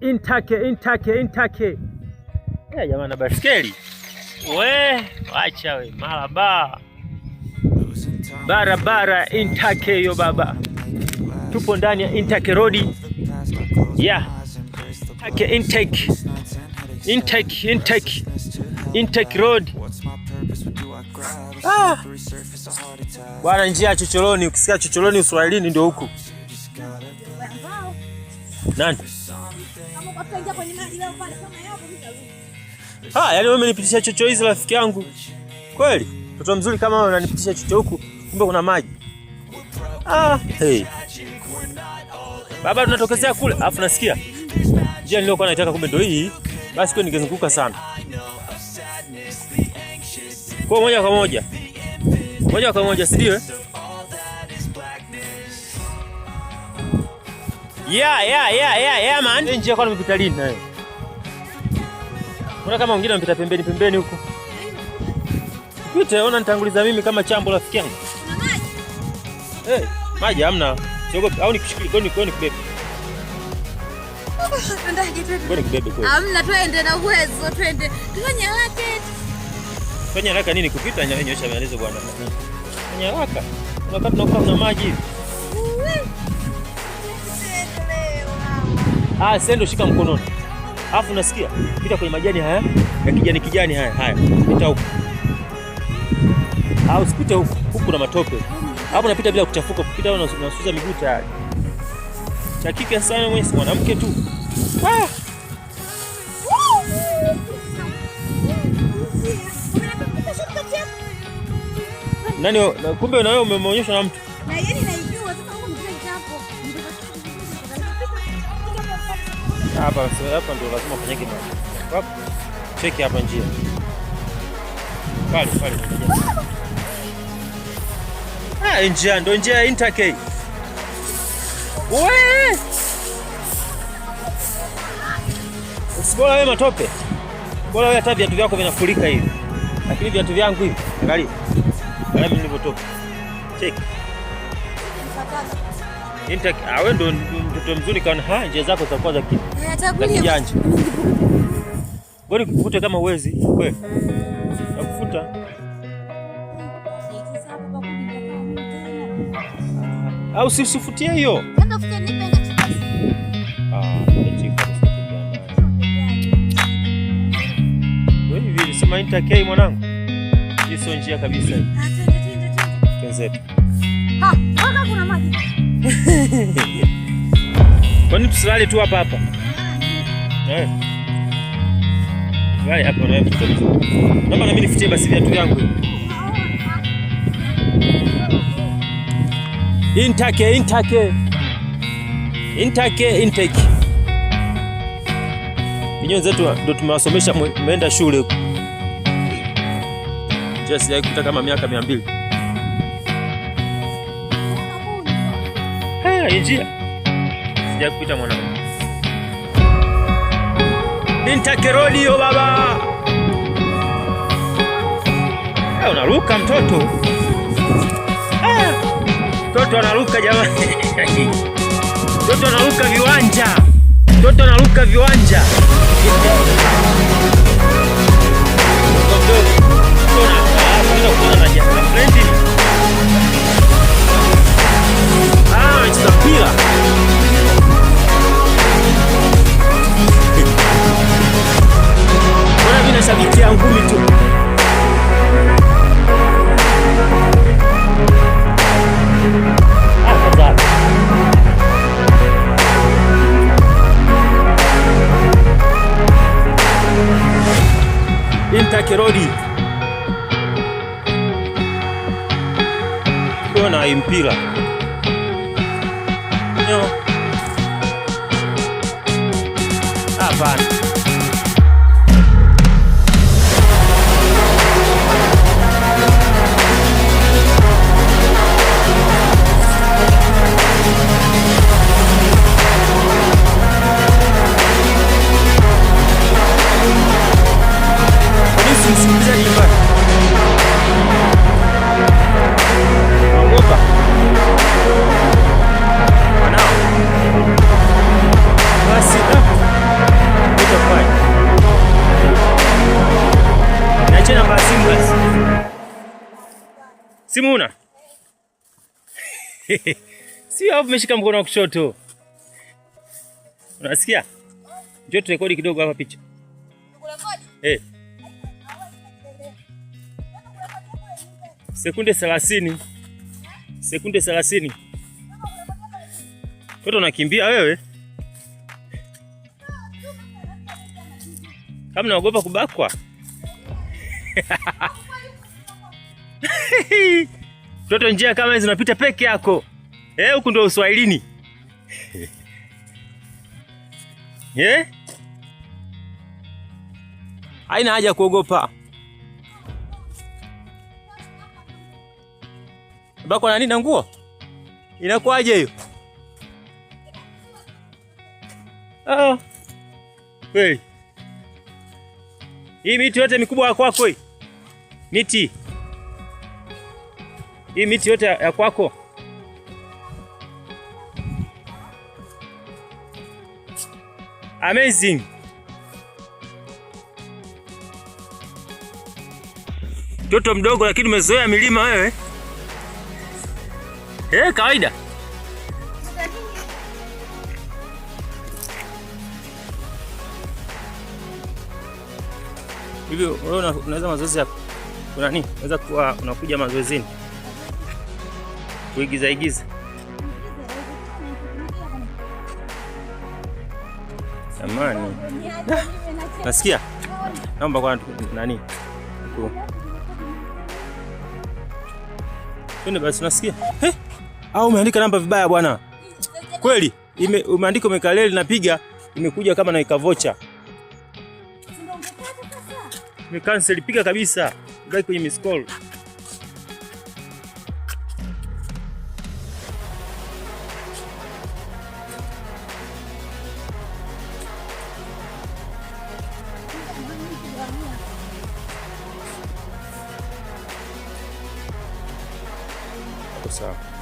Intake. Jamaa na baskeli. Acha we, barabara Intake hiyo baba. Tupo ndani ya Intake Road. Yeah. Intake Road. Bwana, njia ya chochoroni, ukisikia chochoroni Uswahilini ndio huku. Nani? Yaani wewe umenipitisha chocho hizi rafiki yangu. Kweli? Mtoto mzuri kama wewe unanipitisha chocho huku, kumbe kuna maji. Hey. Baba, tunatokezea kule, alafu nasikia njia niliyokuwa naitaka kumbe ndio hii. Basi kwa ningezunguka sana. Kwa moja kwa moja, si ndio? Yeah man. Njia kwa nimepita lini nayo? Kuna kama wengine wanapita pembeni huko. Pita, ona nitanguliza mimi kama chambo rafiki yangu. Maji? Maji hamna. Siogopi au nikushikilie goni kubebe. Goni kubebe kwa. Hamna, twende na uwezo, twende. Tufanye haraka. Fanya haraka nini kupita nyosha maelezo bwana. Fanya haraka. Wakati tunakuwa maji hivi. Sendo shika mkononi. Alafu unasikia? Pita kwenye majani haya ya kijani haya. Pita huko. Usipite huko. Huko na matope. Hapo unapita bila kuchafuka, kupita unasuza miguu tayari. Chakike sana mwanamke tu. Nani kumbe na wewe umeonyeshwa na mtu? Na yeye naijua sasa huko ndio hapo. Hapa ndio lazima ufanyike bwana. Cheki hapa njia. Pale. Njia ya Intake. Usibora wewe matope. Bora wewe hata viatu vyako vinafurika hivi. Lakini viatu vyangu hivi, angalia. Mimi nilipotoka. Cheki. Intake, wewe ndo mtoto mzuri kana njia zako za kwanza kitu. Kijanja. Bora kukute kama uwezi, kweli. Nakufuta. Au usifutie hiyo. Nenda futie nipe wewe hivi sema Intake mwanangu. Hii sio njia kabisa hii. Kenzetu. Hapa kuna maji. Kwani tusilale tu hapa? Wale hapa na mtoto. Naomba na mimi nifutie basi viatu vyangu. Intake. Ninyo zetu ndio tumewasomesha mmeenda shule huko. Njia sijaikuta kama miaka 200. Njia. Sijakupita mwanangu. Intake Road hiyo baba. Unaruka mtoto. Mtoto anaruka jamani. Mtoto anaruka viwanja. Mpira. Mbona mimi nashabikia ngumi tu? Intake Road. Kuna mpira. Hapana. Basi Simu una? Si hapo umeshika mkono wa kushoto. Unasikia? Njoo turekodi kidogo hapa picha. Kurekodi? Sekunde 30. Sekunde 30. Toto unakimbia wewe? Kama unaogopa kubakwa? Toto, njia kama hizo unapita peke yako. Huku ndio Uswahilini. Haina haja kuogopa. Bakwa na nini na nguo? Inakuaje hiyo? Kweli. Hii miti yote mikubwa kwako hii. Miti. Hii miti yote ya kwako. Amazing. Mtoto mdogo lakini umezoea milima wewe. Kawaida. Hivi wewe unaweza mazoezi yako? Kuna nini? Unaweza kuwa unakuja mazoezini. Kuigiza. Samani. Nasikia? Naomba kwa nani? Twende basi, unasikia? Au umeandika namba vibaya bwana? Kweli? Umeandika umekaleli napiga imekuja kama na vocha. Cancel, piga kabisa. Baki kwenye miss call. Sawa.